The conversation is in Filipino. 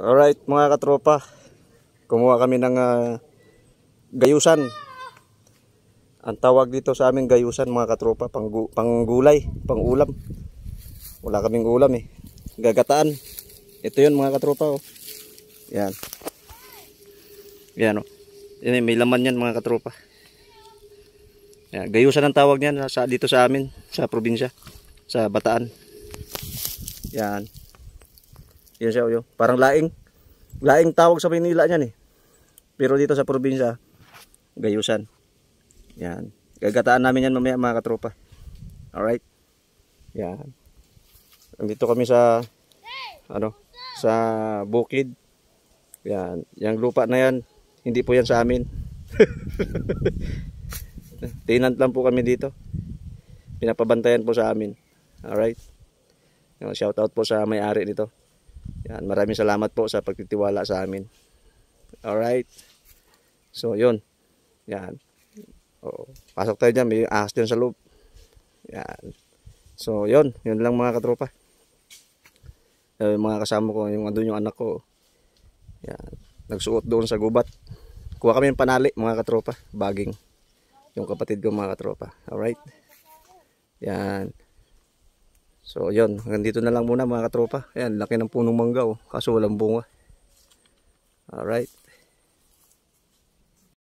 Alright mga katropa, kumuha kami ng gayusan. Ang tawag dito sa amin gayusan mga katropa, panggulay, pangulam. Wala kaming ulam eh, gagataan. Ito yun mga katropa oh. Yan. Yan oh. Yan, may laman yan mga katropa. Yan, gayusan ang tawag niyan dito sa amin, sa probinsya, sa Bataan. Yan. Yan siya oh. Parang laing. Laing tawag sa Manila niyan eh. Pero dito sa probinsya, gayusan. Yan. Gagataan namin yan mamaya mga katropa. Alright. Yan. Nandito kami sa sa bukid. Yan. Yang lupa na yan, hindi po yan sa amin. Tenant lang po kami dito. Pinapabantayan po sa amin. Alright. Shout out po sa may-ari nito. Yan, maraming salamat po sa pagtitiwala sa amin. Alright. So, yun. Yan. Oo. Pasok tayo dyan. May ahas dyan sa loob. Yan. So, yun. Yun lang mga katropa. Mga kasama ko, yung andun yung anak ko. Yan. Nagsuot doon sa gubat. Kuha kami ng panali mga katropa. Baging. Yung kapatid ko mga katropa. Alright. Yan. So, yun. Hanggang dito na lang muna mga katropa. Ayan, laki ng punong mangga oh. Kaso walang bunga. Alright.